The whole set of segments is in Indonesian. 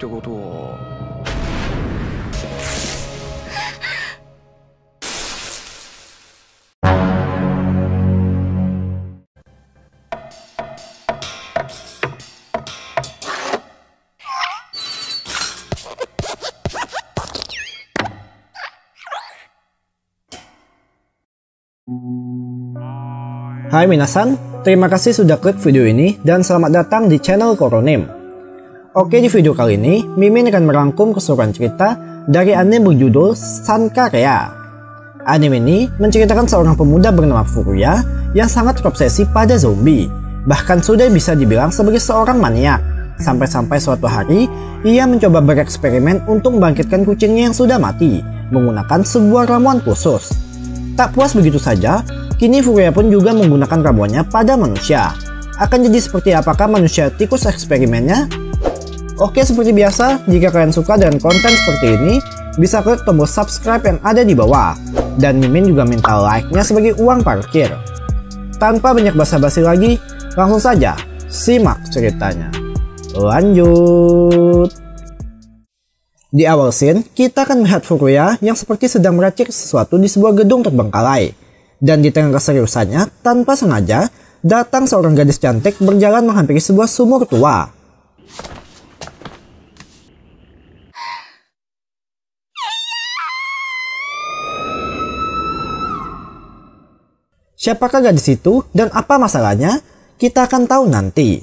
ってことは。Hai minasan, terima kasih sudah klik video ini dan selamat datang di channel Koronim. Oke, di video kali ini Mimin akan merangkum keseluruhan cerita dari anime berjudul Sankarea. Anime ini menceritakan seorang pemuda bernama Furuya yang sangat terobsesi pada zombie, bahkan sudah bisa dibilang sebagai seorang maniak. Sampai-sampai suatu hari ia mencoba bereksperimen untuk membangkitkan kucingnya yang sudah mati menggunakan sebuah ramuan khusus. Tak puas begitu saja, kini Furuya pun juga menggunakan ramuannya pada manusia. Akan jadi seperti apakah manusia tikus eksperimennya? Oke, seperti biasa, jika kalian suka dengan konten seperti ini, bisa klik tombol subscribe yang ada di bawah. Dan Mimin juga minta like-nya sebagai uang parkir. Tanpa banyak basa-basi lagi, langsung saja simak ceritanya. Lanjut. Di awal scene, kita akan melihat Furuya yang seperti sedang meracik sesuatu di sebuah gedung terbengkalai. Dan di tengah keseriusannya, tanpa sengaja, datang seorang gadis cantik berjalan menghampiri sebuah sumur tua. Siapakah gadis itu dan apa masalahnya? Kita akan tahu nanti.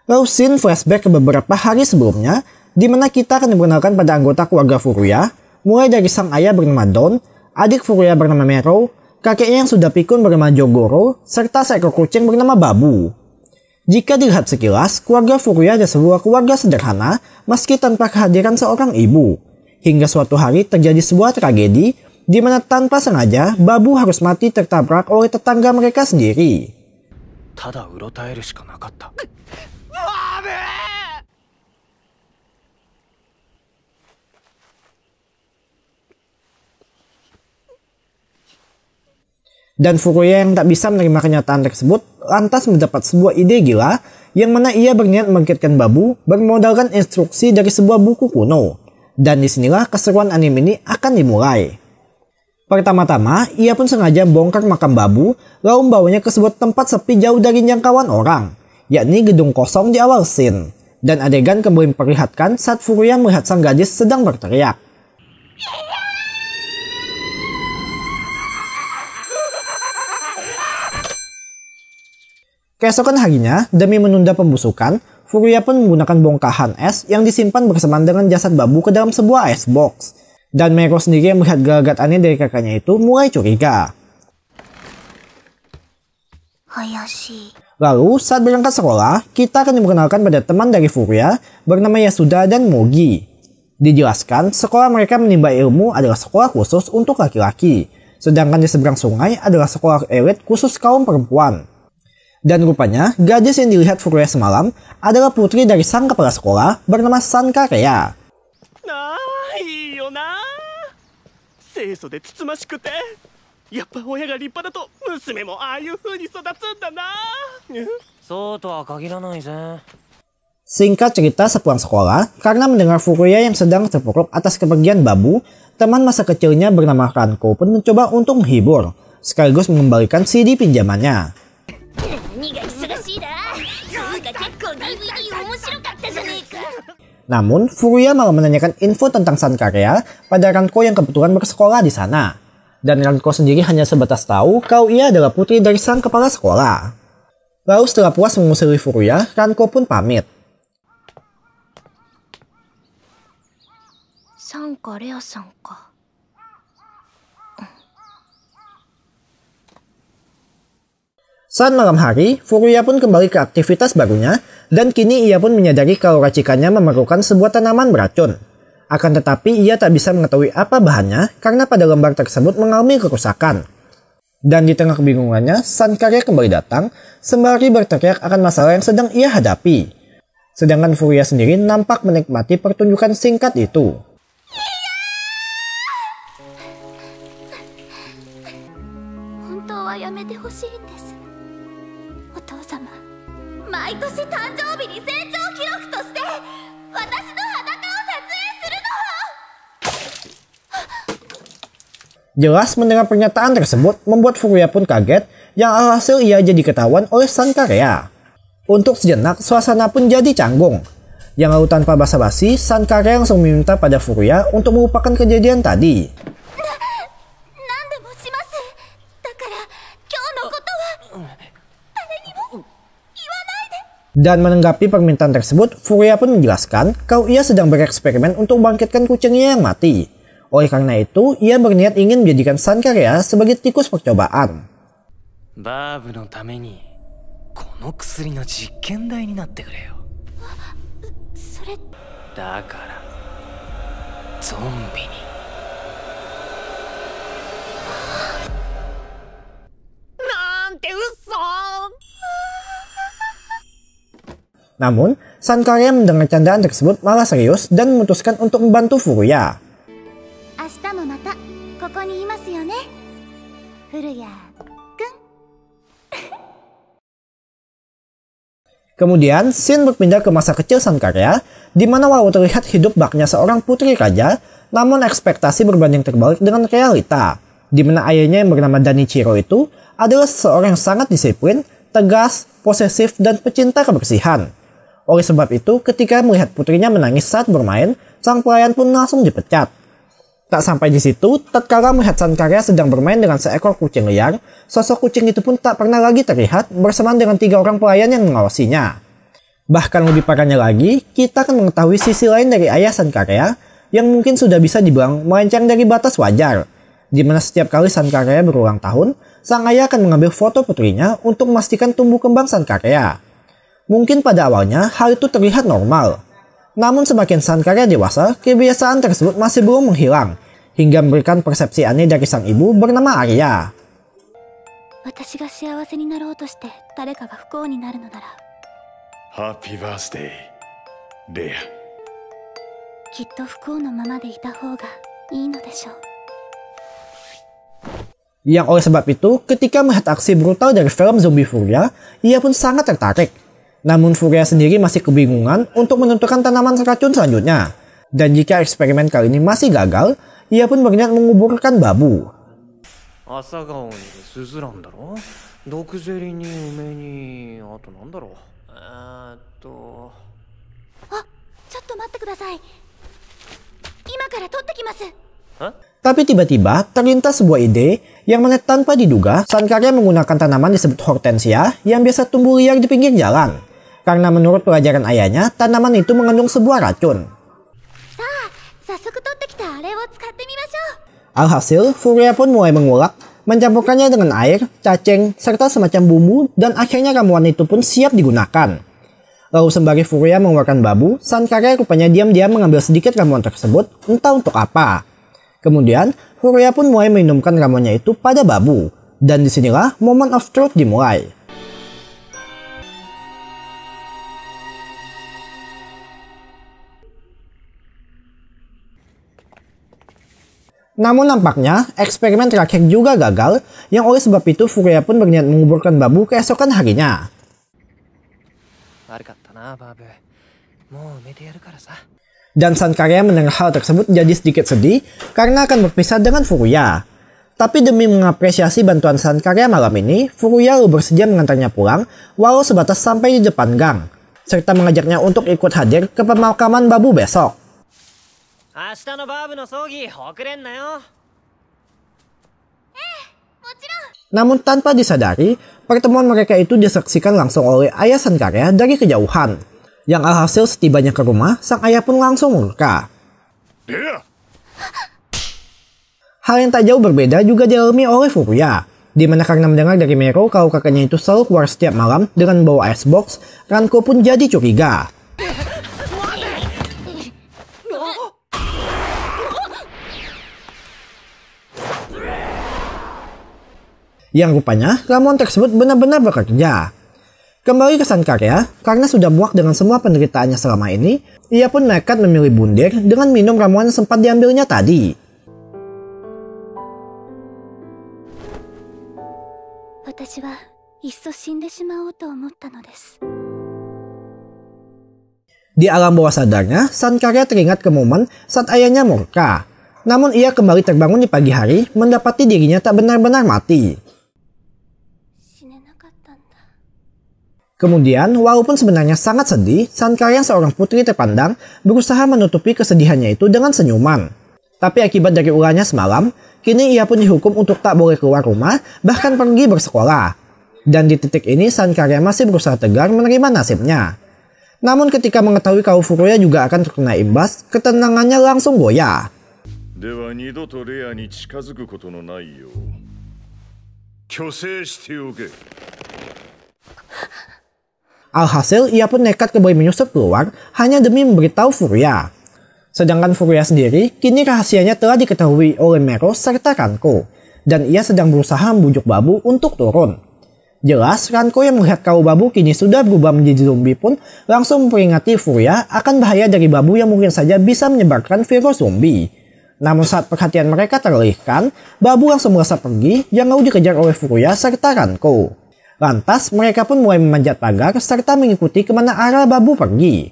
Lalu scene flashback ke beberapa hari sebelumnya, di mana kita akan diperkenalkan pada anggota keluarga Furuya, mulai dari sang ayah bernama Don, adik Furuya bernama Mero, kakeknya yang sudah pikun bernama Jogoro, serta seekor kucing bernama Babu. Jika dilihat sekilas, keluarga Furuya adalah sebuah keluarga sederhana meski tanpa kehadiran seorang ibu. Hingga suatu hari terjadi sebuah tragedi, di mana tanpa sengaja Babu harus mati tertabrak oleh tetangga mereka sendiri. Dan Furuya yang tak bisa menerima kenyataan tersebut lantas mendapat sebuah ide gila yang mana ia berniat membangkitkan Babu bermodalkan instruksi dari sebuah buku kuno. Dan disinilah keseruan anime ini akan dimulai. Pertama-tama, ia pun sengaja bongkar makam Babu lalu membawanya ke sebuah tempat sepi jauh dari jangkauan orang, yakni gedung kosong di awal scene. Dan adegan kembali memperlihatkan saat Furuya melihat sang gadis sedang berteriak. Keesokan harinya, demi menunda pembusukan, Furuya pun menggunakan bongkahan es yang disimpan bersamaan dengan jasad Babu ke dalam sebuah ice box. Dan Mero sendiri yang melihat gelagat aneh dari kakaknya itu mulai curiga. Lalu, saat berangkat sekolah, kita akan diperkenalkan pada teman dari Furuya bernama Yasuda dan Mogi. Dijelaskan, sekolah mereka menimba ilmu adalah sekolah khusus untuk laki-laki, sedangkan di seberang sungai adalah sekolah elit khusus kaum perempuan. Dan rupanya, gadis yang dilihat Furuya semalam adalah putri dari sang kepala sekolah bernama Sankarea. Singkat cerita, sepulang sekolah, karena mendengar Furuya yang sedang terpuruk atas kepergian Babu, teman masa kecilnya bernama Ranko pun mencoba untuk menghibur, sekaligus mengembalikan CD pinjamannya. Namun, Furuya malah menanyakan info tentang Sankarea pada Ranko yang kebetulan bersekolah di sana. Dan Ranko sendiri hanya sebatas tahu kalau ia adalah putri dari sang kepala sekolah. Lalu setelah puas mengusiri Furuya, Ranko pun pamit. Saat malam hari, Furuya pun kembali ke aktivitas barunya dan kini ia pun menyadari kalau racikannya memerlukan sebuah tanaman beracun. Akan tetapi ia tak bisa mengetahui apa bahannya karena pada lembar tersebut mengalami kerusakan. Dan di tengah kebingungannya, Sankarea kembali datang sembari berteriak akan masalah yang sedang ia hadapi. Sedangkan Furuya sendiri nampak menikmati pertunjukan singkat itu. Jelas mendengar pernyataan tersebut membuat Furuya pun kaget, yang alhasil ia jadi ketahuan oleh Sankarya. Untuk sejenak, suasana pun jadi canggung. Yang lalu tanpa basa-basi, Sankarya langsung meminta pada Furuya untuk melupakan kejadian tadi. Dan menanggapi permintaan tersebut, Furuya pun menjelaskan kalau ia sedang bereksperimen untuk membangkitkan kucingnya yang mati. Oleh karena itu, ia berniat ingin menjadikan Sankarya sebagai tikus percobaan. Namun, Sankarya mendengar candaan tersebut malah serius dan memutuskan untuk membantu Furuya. Kemudian, scene berpindah ke masa kecil Sankarya, di mana walau terlihat hidup baknya seorang putri raja, namun ekspektasi berbanding terbalik dengan realita, di mana ayahnya yang bernama Danichiro itu adalah seorang yang sangat disiplin, tegas, posesif, dan pecinta kebersihan. Oleh sebab itu, ketika melihat putrinya menangis saat bermain, sang pelayan pun langsung dipecat. Tak sampai di situ, tatkala melihat Sankarya sedang bermain dengan seekor kucing liar, sosok kucing itu pun tak pernah lagi terlihat bersamaan dengan 3 orang pelayan yang mengawasinya. Bahkan lebih parahnya lagi, kita akan mengetahui sisi lain dari ayah Sankarya yang mungkin sudah bisa dibilang melenceng dari batas wajar, di mana setiap kali Sankarya berulang tahun, sang ayah akan mengambil foto putrinya untuk memastikan tumbuh kembang Sankarya. Mungkin pada awalnya hal itu terlihat normal. Namun semakin Sankarya dewasa, kebiasaan tersebut masih belum menghilang, hingga memberikan persepsi aneh dari sang ibu bernama Arya. Happy birthday, Leia. Yang oleh sebab itu, ketika melihat aksi brutal dari film zombie Furuya, ia pun sangat tertarik. Namun Furuya sendiri masih kebingungan untuk menentukan tanaman racun selanjutnya. Dan jika eksperimen kali ini masih gagal, ia pun berniat menguburkan babu. Tapi tiba-tiba terlintas sebuah ide yang mana tanpa diduga, Sankarya menggunakan tanaman disebut hortensia yang biasa tumbuh liar di pinggir jalan. Karena menurut pelajaran ayahnya, tanaman itu mengandung sebuah racun. Alhasil, Furuya pun mulai mengulek, mencampurkannya dengan air, cacing, serta semacam bumbu, dan akhirnya ramuan itu pun siap digunakan. Lalu sembari Furuya mengeluarkan babu, Sankarya rupanya diam-diam mengambil sedikit ramuan tersebut, entah untuk apa. Kemudian, Furuya pun mulai minumkan ramuannya itu pada babu, dan disinilah moment of truth dimulai. Namun nampaknya, eksperimen terakhir juga gagal, yang oleh sebab itu Furuya pun berniat menguburkan babu keesokan harinya. Dan Sankarya mendengar hal tersebut jadi sedikit sedih karena akan berpisah dengan Furuya. Tapi demi mengapresiasi bantuan Sankarya malam ini, Furuya lalu bersedia mengantarnya pulang walau sebatas sampai di depan gang, serta mengajaknya untuk ikut hadir ke pemakaman babu besok. Namun tanpa disadari, pertemuan mereka itu disaksikan langsung oleh ayah Sankarya dari kejauhan. Yang alhasil setibanya ke rumah, sang ayah pun langsung murka. Hal yang tak jauh berbeda juga dialami oleh Furuya, di mana karena mendengar dari Mero kalau kakaknya itu selalu keluar setiap malam dengan bawa icebox, Ranko pun jadi curiga. Yang rupanya ramuan tersebut benar-benar bekerja. Kembali ke Sankarya, karena sudah muak dengan semua penderitaannya selama ini, ia pun nekat memilih bundir dengan minum ramuan yang sempat diambilnya tadi. Di alam bawah sadarnya, Sankarya teringat ke momen saat ayahnya murka. Namun ia kembali terbangun di pagi hari, mendapati dirinya tak benar-benar mati. Kemudian, walaupun sebenarnya sangat sedih, Sankarya seorang putri terpandang berusaha menutupi kesedihannya itu dengan senyuman. Tapi akibat dari ulahnya semalam, kini ia pun dihukum untuk tak boleh keluar rumah, bahkan pergi bersekolah. Dan di titik ini, Sankarya masih berusaha tegar menerima nasibnya. Namun ketika mengetahui kalau Furuya juga akan terkena imbas, ketenangannya langsung goyah. Alhasil, ia pun nekat kembali menyusup keluar hanya demi memberitahu Furuya. Sedangkan Furuya sendiri, kini rahasianya telah diketahui oleh Mero serta Ranko. Dan ia sedang berusaha membujuk Babu untuk turun. Jelas, Ranko yang melihat kalau Babu kini sudah berubah menjadi zombie pun langsung memperingati Furuya akan bahaya dari Babu yang mungkin saja bisa menyebarkan virus zombie. Namun saat perhatian mereka teralihkan, Babu langsung merasa pergi yang lalu dikejar oleh Furuya serta Ranko. Lantas, mereka pun mulai memanjat pagar serta mengikuti kemana arah Babu pergi.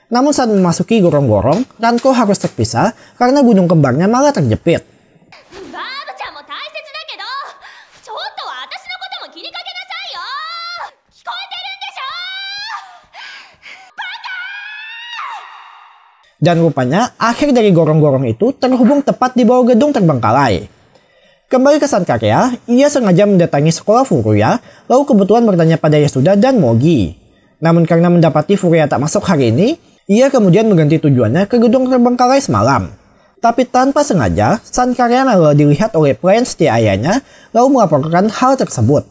Namun saat memasuki gorong-gorong, Ranko harus terpisah karena gunung kembarnya malah terjepit. Dan rupanya, akhir dari gorong-gorong itu terhubung tepat di bawah gedung terbengkalai. Kembali ke Sankarya, ia sengaja mendatangi sekolah Furuya, lalu kebetulan bertanya pada Yasuda dan Mogi. Namun karena mendapati Furuya tak masuk hari ini, ia kemudian mengganti tujuannya ke gedung terbengkalai semalam. Tapi tanpa sengaja, Sankarya malah dilihat oleh pelayan setia ayahnya, lalu melaporkan hal tersebut.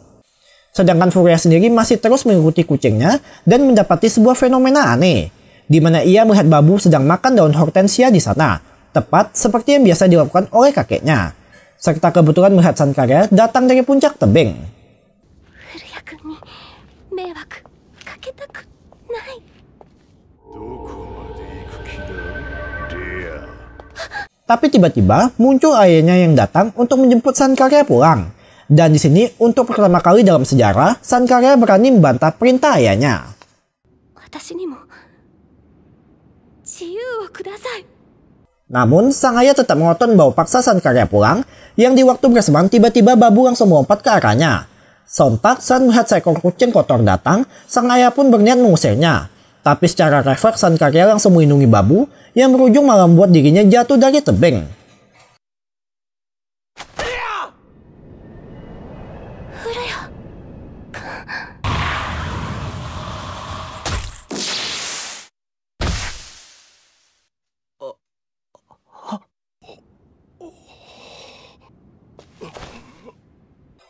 Sedangkan Furuya sendiri masih terus mengikuti kucingnya dan mendapati sebuah fenomena aneh, di mana ia melihat Babu sedang makan daun hortensia di sana, tepat seperti yang biasa dilakukan oleh kakeknya. Serta kebetulan melihat Sankarya datang dari puncak tebing. Tapi tiba-tiba muncul ayahnya yang datang untuk menjemput Sankarya pulang. Dan di sini untuk pertama kali dalam sejarah, Sankarya berani membantah perintah ayahnya. Namun, sang ayah tetap ngotot membawa paksa Sankarya pulang, yang di waktu bersamaan tiba-tiba Babu langsung melompat ke arahnya. Sontak saat melihat seekor kucing kotor datang, sang ayah pun berniat mengusirnya. Tapi secara refleks Sankarya langsung melindungi Babu, yang berujung malah membuat dirinya jatuh dari tebing.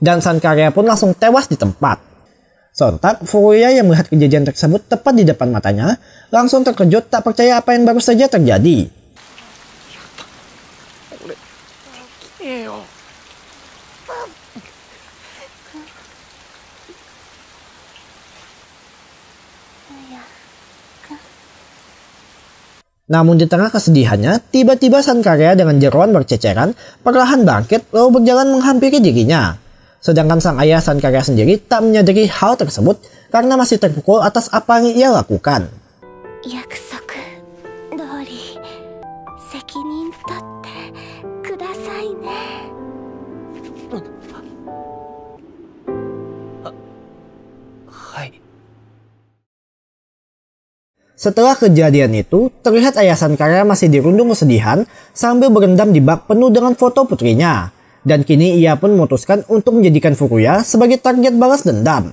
Dan Sankarya pun langsung tewas di tempat. Sontak, Furuya yang melihat kejadian tersebut tepat di depan matanya, langsung terkejut tak percaya apa yang baru saja terjadi. Namun di tengah kesedihannya, tiba-tiba Sankarya dengan jeroan berceceran perlahan bangkit lalu berjalan menghampiri dirinya. Sedangkan sang ayah Sankarya sendiri tak menyadari hal tersebut karena masih terpukul atas apa yang ia lakukan. Setelah kejadian itu, terlihat ayah Sankarya masih dirundung kesedihan sambil berendam di bak penuh dengan foto putrinya. Dan kini ia pun memutuskan untuk menjadikan Furuya sebagai target balas dendam.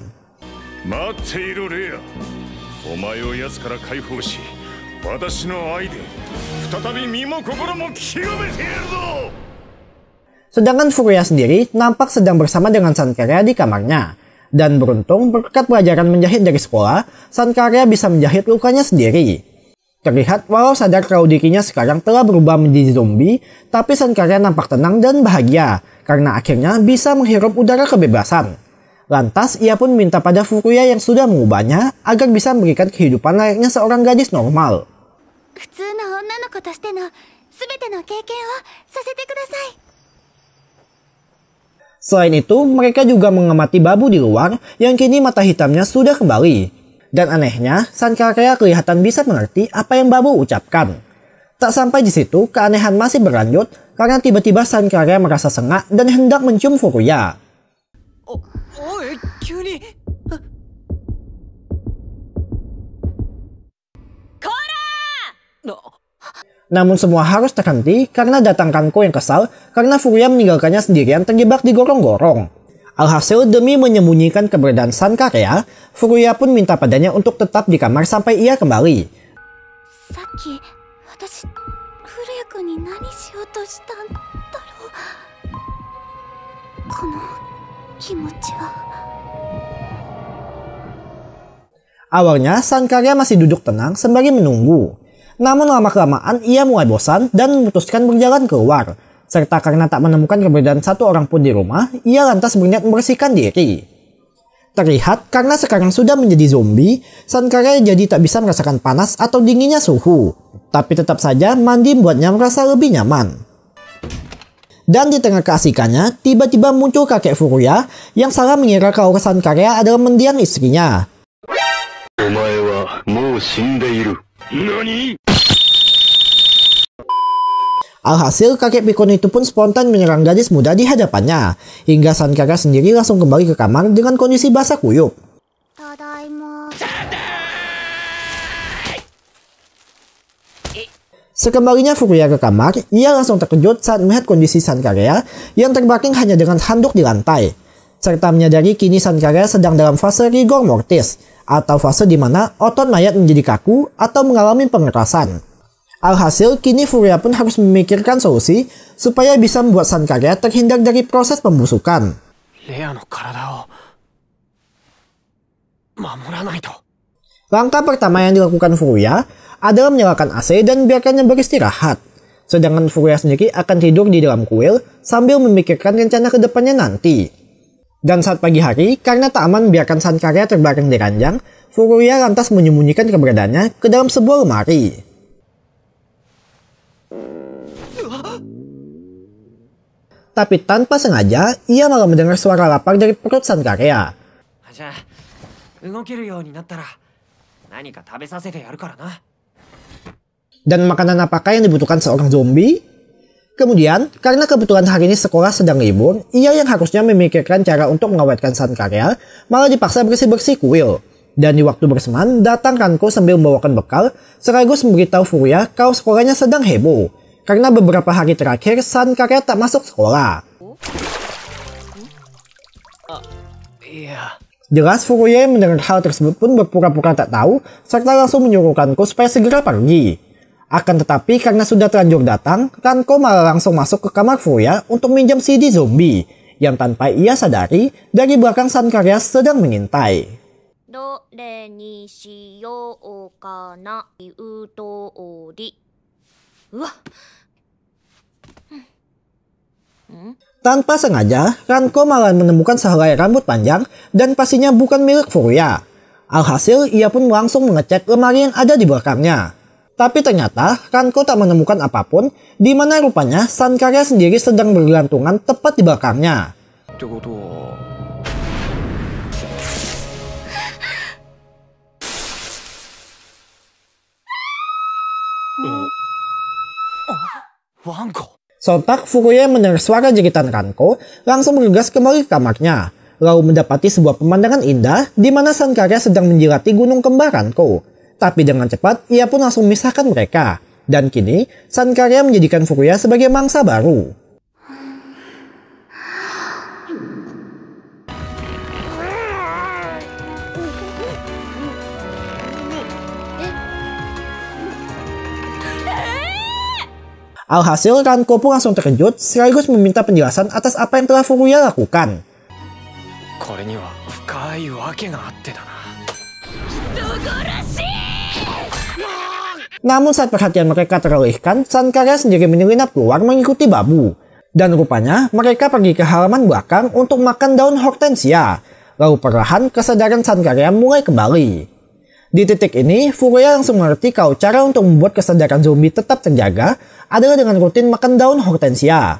Sedangkan Furuya sendiri nampak sedang bersama dengan Sankarya di kamarnya. Dan beruntung berkat pelajaran menjahit dari sekolah, Sankarya bisa menjahit lukanya sendiri. Terlihat walau sadar kalau dirinya sekarang telah berubah menjadi zombie, tapi Sankarya nampak tenang dan bahagia karena akhirnya bisa menghirup udara kebebasan. Lantas ia pun minta pada Furuya yang sudah mengubahnya agar bisa memberikan kehidupan layaknya seorang gadis normal. Selain itu, mereka juga mengamati Babu di luar yang kini mata hitamnya sudah kembali. Dan anehnya, Sankarya kelihatan bisa mengerti apa yang Babu ucapkan. Tak sampai di situ, keanehan masih berlanjut karena tiba-tiba Sankarya merasa sengak dan hendak mencium Furuya. Namun semua harus terhenti karena datang Kanko yang kesal karena Furuya meninggalkannya sendirian terjebak di gorong-gorong. Alhasil demi menyembunyikan keberadaan Sankarya, Furuya pun minta padanya untuk tetap di kamar sampai ia kembali. Awalnya Sankarya masih duduk tenang sembari menunggu. Namun lama-kelamaan ia mulai bosan dan memutuskan berjalan keluar. Serta karena tak menemukan keberadaan satu orang pun di rumah, ia lantas berniat membersihkan diri. Terlihat karena sekarang sudah menjadi zombie, Sankarya jadi tak bisa merasakan panas atau dinginnya suhu. Tapi tetap saja mandi membuatnya merasa lebih nyaman. Dan di tengah keasikannya, tiba-tiba muncul kakek Furuya yang salah mengira kalau Sankarya adalah mendiang istrinya. Alhasil kakek pikun itu pun spontan menyerang gadis muda di hadapannya, hingga Sankarya sendiri langsung kembali ke kamar dengan kondisi basah kuyup. Sekembalinya Furuya ke kamar, ia langsung terkejut saat melihat kondisi Sankarya yang terbaring hanya dengan handuk di lantai, serta menyadari kini Sankarya sedang dalam fase rigor mortis, atau fase di mana otot mayat menjadi kaku atau mengalami pengerasan. Alhasil, kini Furuya pun harus memikirkan solusi supaya bisa membuat Sankarya terhindar dari proses pembusukan. Langkah pertama yang dilakukan Furuya adalah menyalakan AC dan biarkannya beristirahat. Sedangkan Furuya sendiri akan tidur di dalam kuil sambil memikirkan rencana kedepannya nanti. Dan saat pagi hari, karena tak aman membiarkan Sankarya terbaring di ranjang, Furuya lantas menyembunyikan keberadaannya ke dalam sebuah lemari. Tapi tanpa sengaja, ia malah mendengar suara lapar dari perut Sankarya. Dan makanan apakah yang dibutuhkan seorang zombie? Kemudian, karena kebetulan hari ini sekolah sedang libur, ia yang harusnya memikirkan cara untuk mengawetkan Sankarya, malah dipaksa bersih-bersih kuil. Dan di waktu bersamaan, datang Kanko sambil membawakan bekal, sekaligus memberitahu Furuya kalau sekolahnya sedang heboh. Karena beberapa hari terakhir, Sankarya tak masuk sekolah. Jelas Furuya yang mendengar hal tersebut pun berpura-pura tak tahu, serta langsung menyuruh Kanko supaya segera pergi. Akan tetapi karena sudah terlanjur datang, Kanko malah langsung masuk ke kamar Furuya untuk minjam CD zombie, yang tanpa ia sadari, dari belakang Sankarya sedang mengintai. Tanpa sengaja, Kanko malah menemukan sehelai rambut panjang dan pastinya bukan milik Furuya. Alhasil, ia pun langsung mengecek lemari yang ada di belakangnya. Tapi ternyata, Kanko tak menemukan apapun, di mana rupanya Sankarya sendiri sedang bergelantungan tepat di belakangnya. Sontak Furuya mendengar suara jeritan Kanko, langsung bergegas kembali ke kamarnya, lalu mendapati sebuah pemandangan indah di mana Sankarya sedang menjilati gunung kembar Kanko. Tapi dengan cepat, ia pun langsung memisahkan mereka. Dan kini, Sankarya menjadikan Furuya sebagai mangsa baru. Alhasil, Kanko pun langsung terkejut, sekaligus meminta penjelasan atas apa yang telah Furuya lakukan. Namun saat perhatian mereka teralihkan, Sankarya sendiri menyelinap keluar mengikuti Babu. Dan rupanya mereka pergi ke halaman belakang untuk makan daun hortensia. Lalu perlahan kesadaran Sankarya mulai kembali. Di titik ini, Furuya langsung mengerti kalau cara untuk membuat kesadaran zombie tetap terjaga adalah dengan rutin makan daun hortensia.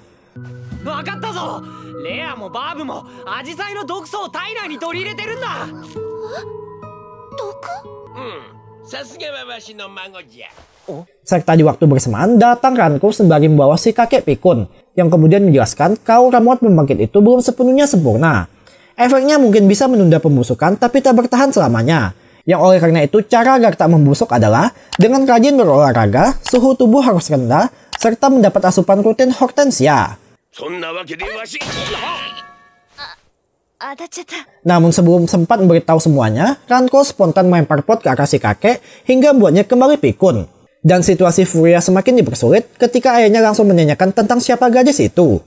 Serta di waktu bersamaan datang Ranko sembari membawa si kakek pikun, yang kemudian menjelaskan kalau ramuan pembangkit itu belum sepenuhnya sempurna. Efeknya mungkin bisa menunda pembusukan tapi tak bertahan selamanya. Yang oleh karena itu cara agar tak membusuk adalah dengan rajin berolahraga, suhu tubuh harus rendah, serta mendapat asupan rutin hortensia. Namun sebelum sempat memberitahu semuanya, Ranko spontan melempar pot ke arah si kakek hingga membuatnya kembali pikun. Dan situasi Furia semakin dipersulit ketika ayahnya langsung menanyakan tentang siapa gadis itu.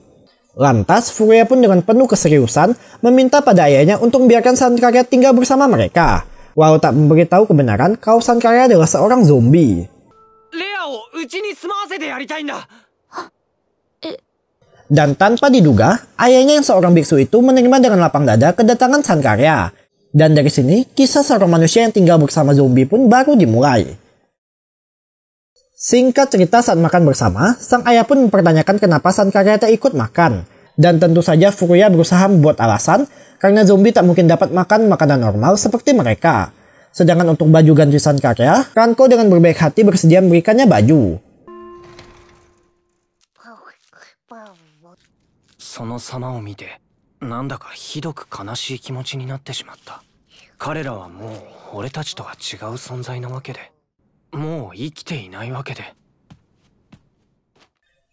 Lantas Furia pun dengan penuh keseriusan meminta pada ayahnya untuk membiarkan Sankarya tinggal bersama mereka, walau tak memberitahu kebenaran kalau Sankarya adalah seorang zombie. Dan tanpa diduga, ayahnya yang seorang biksu itu menerima dengan lapang dada kedatangan Sankarya. Dan dari sini, kisah seorang manusia yang tinggal bersama zombie pun baru dimulai. Singkat cerita, saat makan bersama, sang ayah pun mempertanyakan kenapa Sankarya tak ikut makan. Dan tentu saja Furuya berusaha membuat alasan karena zombie tak mungkin dapat makan makanan normal seperti mereka. Sedangkan untuk baju ganti Sankarya, Ranko dengan berbaik hati bersedia memberikannya baju. その様を見てなんだかひどく悲しい気持ちになってしまった。彼らはもう俺たちとは違う存在なわけで、もう生きていないわけで。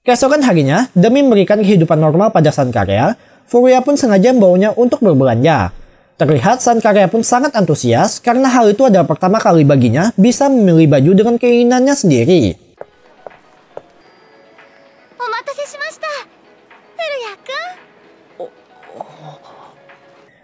Keesokan harinya, demi memberikan kehidupan normal pada Sankarya, Furuya pun sengaja membawanya untuk berbelanja. Terlihat Sankarya pun sangat antusias karena hal itu adalah pertama kali baginya bisa memilih baju dengan keinginannya sendiri.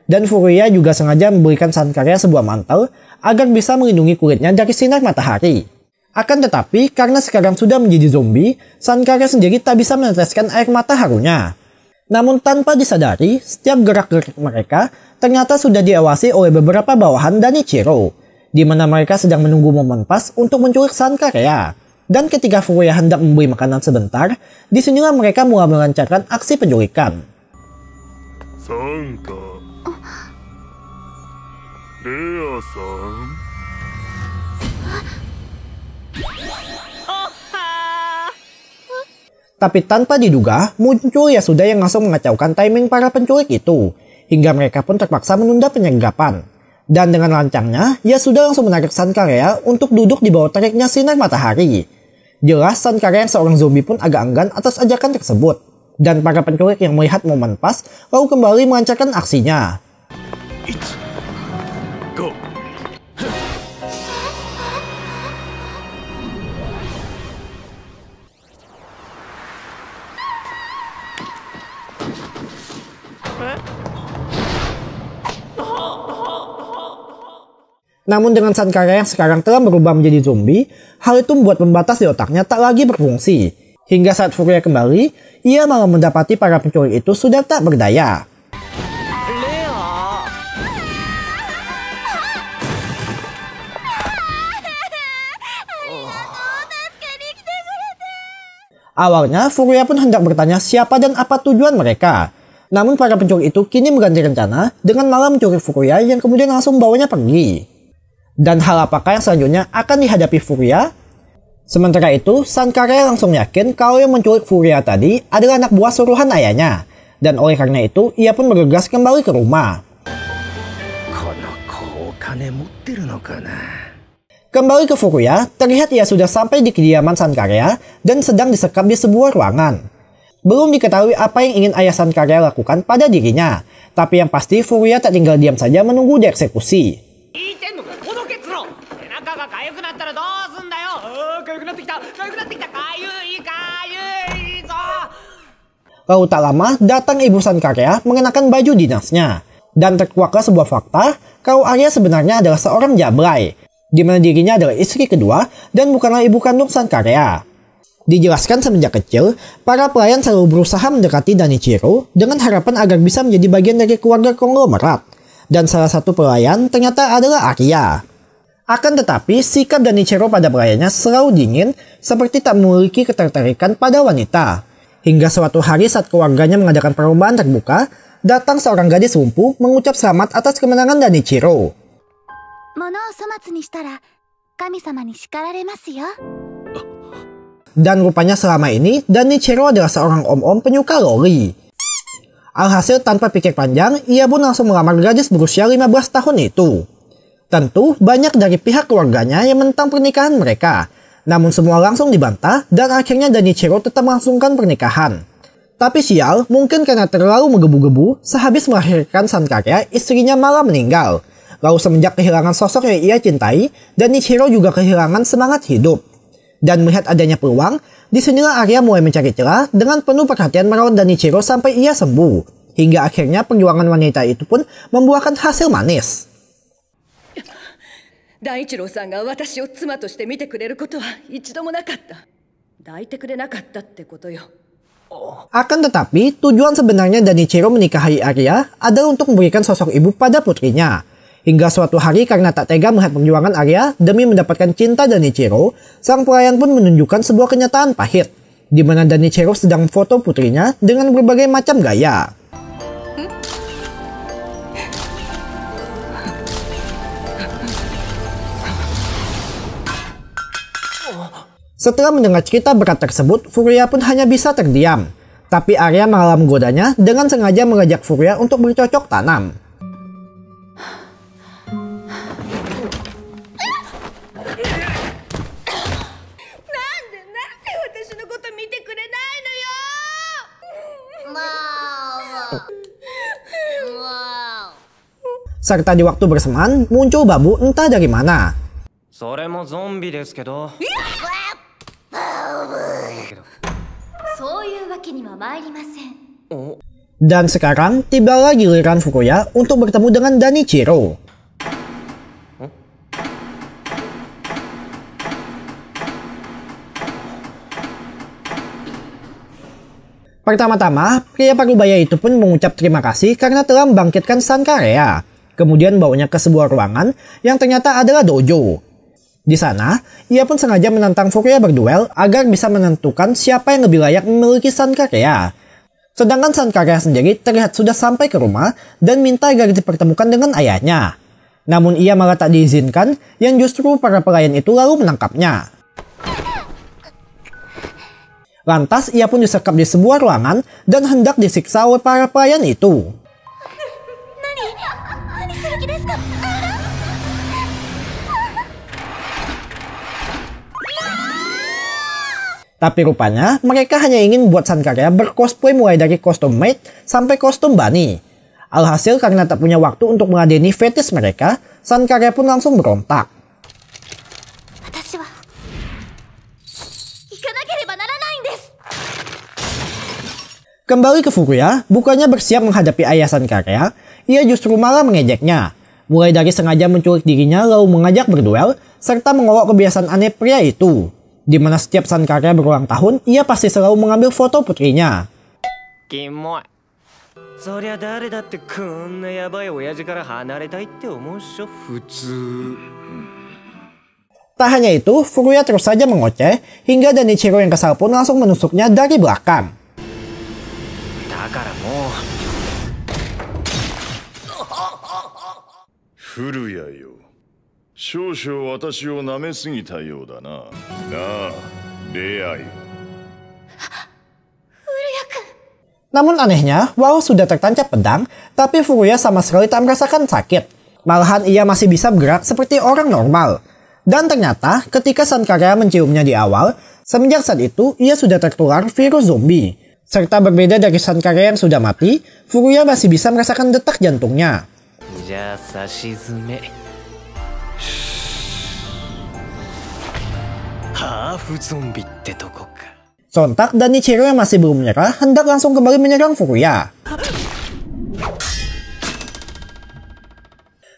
Dan Furuya juga sengaja memberikan Sankarya sebuah mantel agar bisa melindungi kulitnya dari sinar matahari. Akan tetapi, karena sekarang sudah menjadi zombie, Sankarya sendiri tak bisa meneteskan air mata harunya. Namun tanpa disadari, setiap gerak-gerik mereka ternyata sudah diawasi oleh beberapa bawahan Danichiro, di mana mereka sedang menunggu momen pas untuk menculik Sankarya. Dan ketika Furuya hendak memberi makanan sebentar, disinilah mereka mulai melancarkan aksi penculikan. Tapi tanpa diduga, muncul Yasuda yang langsung mengacaukan timing para penculik itu, hingga mereka pun terpaksa menunda penyergapan. Dan dengan lancangnya, Yasuda langsung menarik Sankarya untuk duduk di bawah teriknya sinar matahari. Jelas Sankarya yang seorang zombie pun agak enggan atas ajakan tersebut. Dan para penculik yang melihat momen pas, lalu kembali melancarkan aksinya. Namun dengan Sankarya yang sekarang telah berubah menjadi zombie, hal itu membuat pembatas di otaknya tak lagi berfungsi. Hingga saat Furuya kembali, ia malah mendapati para penculik itu sudah tak berdaya. Awalnya, Furuya pun hendak bertanya siapa dan apa tujuan mereka. Namun para penculik itu kini mengganti rencana dengan malah menculik Furuya yang kemudian langsung membawanya pergi. Dan hal apakah yang selanjutnya akan dihadapi Furuya? Sementara itu, Sankarya langsung yakin kalau yang menculik Furuya tadi adalah anak buah suruhan ayahnya. Dan oleh karena itu, ia pun bergegas kembali ke rumah. Kembali ke Furuya, terlihat ia sudah sampai di kediaman Sankarya dan sedang disekap di sebuah ruangan. Belum diketahui apa yang ingin ayah Sankarya lakukan pada dirinya. Tapi yang pasti Furuya tak tinggal diam saja menunggu dieksekusi. Lalu tak lama datang ibu Sankarya mengenakan baju dinasnya. Dan terkuaklah sebuah fakta kalau Arya sebenarnya adalah seorang jablay, di mana dirinya adalah istri kedua dan bukanlah ibu kandung Sankarya. Dijelaskan semenjak kecil, para pelayan selalu berusaha mendekati Danichiro dengan harapan agar bisa menjadi bagian dari keluarga konglomerat. Dan salah satu pelayan ternyata adalah Arya. Akan tetapi, sikap Danichiro pada pelayannya selalu dingin, seperti tak memiliki ketertarikan pada wanita. Hingga suatu hari saat keluarganya mengadakan perlombaan terbuka, datang seorang gadis lumpuh mengucap selamat atas kemenangan Danichiro. Dan rupanya selama ini Danichiro adalah seorang om-om penyuka loli. Alhasil tanpa pikir panjang, ia pun langsung melamar gadis berusia 15 tahun itu. Tentu banyak dari pihak keluarganya yang menentang pernikahan mereka. Namun semua langsung dibantah dan akhirnya Danichiro tetap melangsungkan pernikahan. Tapi sial, mungkin karena terlalu menggebu-gebu, sehabis melahirkan Sankarya, istrinya malah meninggal. Lalu semenjak kehilangan sosok yang ia cintai, Danichiro juga kehilangan semangat hidup. Dan melihat adanya peluang, disinilah Arya mulai mencari celah dengan penuh perhatian merawat Danichiro sampai ia sembuh. Hingga akhirnya perjuangan wanita itu pun membuahkan hasil manis. 大一郎さんが私を妻として見てくれることは一度もなかった。抱いてくれなかったってことよ。 Akan tetapi, tujuan sebenarnya Danichiro menikahi Arya adalah untuk memberikan sosok ibu pada putrinya. Hingga suatu hari karena tak tega melihat perjuangan Arya demi mendapatkan cinta Danichiro, sang pelayan pun menunjukkan sebuah kenyataan pahit, di mana Danichiro sedang foto putrinya dengan berbagai macam gaya. Setelah mendengar cerita berat tersebut, Furuya pun hanya bisa terdiam. Tapi Arya malah menggodanya dengan sengaja mengajak Furuya untuk bercocok tanam. Serta di waktu bersamaan muncul babu entah dari mana. Dan sekarang tibalah giliran Furuya untuk bertemu dengan Danichiro. Pertama-tama, pria parubaya itu pun mengucap terima kasih karena telah membangkitkan Sankarya. Kemudian bawanya ke sebuah ruangan yang ternyata adalah dojo. Di sana, ia pun sengaja menantang Furuya berduel agar bisa menentukan siapa yang lebih layak memiliki Sankarya. Sedangkan Sankarya sendiri terlihat sudah sampai ke rumah dan minta agar dipertemukan dengan ayahnya. Namun ia malah tak diizinkan, yang justru para pelayan itu lalu menangkapnya. Lantas ia pun disekap di sebuah ruangan dan hendak disiksa oleh para pelayan itu. Tapi rupanya mereka hanya ingin buat Sankarya bercosplay mulai dari kostum maid sampai kostum bunny. Alhasil karena tak punya waktu untuk meladeni fetish mereka, Sankarya pun langsung berontak. Kembali ke Furuya, bukannya bersiap menghadapi ayah Sankarya, ia justru malah mengejeknya. Mulai dari sengaja menculik dirinya lalu mengajak berduel, serta mengolok kebiasaan aneh pria itu. Di mana setiap Sankarya berulang tahun, ia pasti selalu mengambil foto putrinya. Tak hanya itu, Furuya terus saja mengoceh, hingga Danichiro yang kesal pun langsung menusuknya dari belakang. Furuya yo, 少々私を舐めすぎたようだな。なあ、レアよ。Namun anehnya, walau sudah tertancap pedang, tapi Furuya sama sekali tak merasakan sakit. Malahan ia masih bisa bergerak seperti orang normal. Dan ternyata ketika Sankarya menciumnya di awal, semenjak saat itu ia sudah tertular virus zombie. Serta berbeda dari Sankarya yang sudah mati, Furuya masih bisa merasakan detak jantungnya. Sontak Danichiro yang masih belum menyerah hendak langsung kembali menyerang Furuya.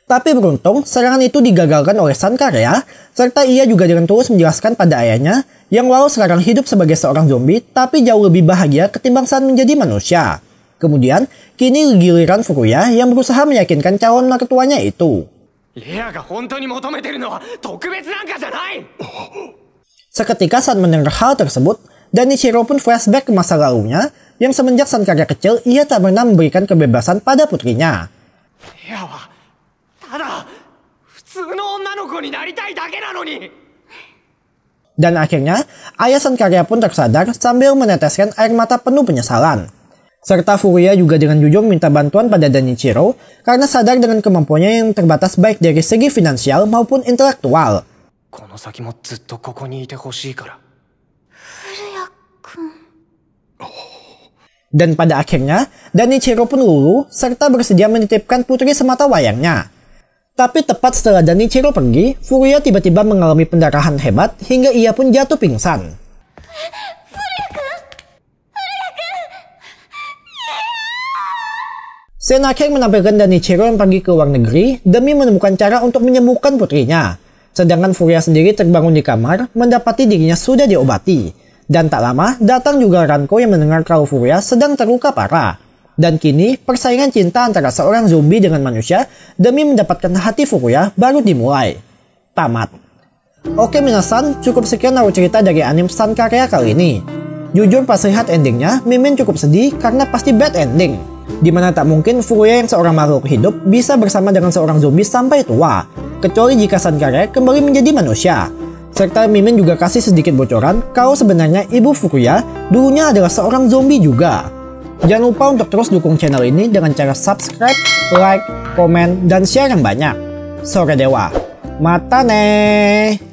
Tapi beruntung serangan itu digagalkan oleh Sankarya, serta ia juga dengan tulus menjelaskan pada ayahnya yang walau sekarang hidup sebagai seorang zombie tapi jauh lebih bahagia ketimbang saat menjadi manusia. Kemudian, kini giliran Furuya yang berusaha meyakinkan calon mertuanya itu. Seketika saat mendengar hal tersebut, Danichiro pun flashback ke masa lalunya yang semenjak Sankarya kecil ia tak pernah memberikan kebebasan pada putrinya. Dan akhirnya, ayah San Karya pun tersadar sambil meneteskan air mata penuh penyesalan. Serta Furuya juga dengan jujur minta bantuan pada Danichiro karena sadar dengan kemampuannya yang terbatas baik dari segi finansial maupun intelektual. Dan pada akhirnya, Danichiro pun luluh serta bersedia menitipkan putri semata wayangnya. Tapi tepat setelah Danichiro pergi, Furuya tiba-tiba mengalami pendarahan hebat hingga ia pun jatuh pingsan. Senake menampilkan Danichiro yang pergi ke luar negeri demi menemukan cara untuk menyembuhkan putrinya. Sedangkan Furuya sendiri terbangun di kamar, mendapati dirinya sudah diobati. Dan tak lama, datang juga Ranko yang mendengar kalau Furuya sedang terluka parah. Dan kini, persaingan cinta antara seorang zombie dengan manusia demi mendapatkan hati Furuya baru dimulai. Tamat. Oke minasan, cukup sekian naruh cerita dari anime San Karya kali ini. Jujur pas lihat endingnya, Mimin cukup sedih karena pasti bad ending. Dimana tak mungkin Furuya yang seorang makhluk hidup bisa bersama dengan seorang zombie sampai tua. Kecuali jika San Karya kembali menjadi manusia. Serta Mimin juga kasih sedikit bocoran kalau sebenarnya ibu Furuya dulunya adalah seorang zombie juga. Jangan lupa untuk terus dukung channel ini dengan cara subscribe, like, komen, dan share yang banyak. Sore Dewa. Mata nih.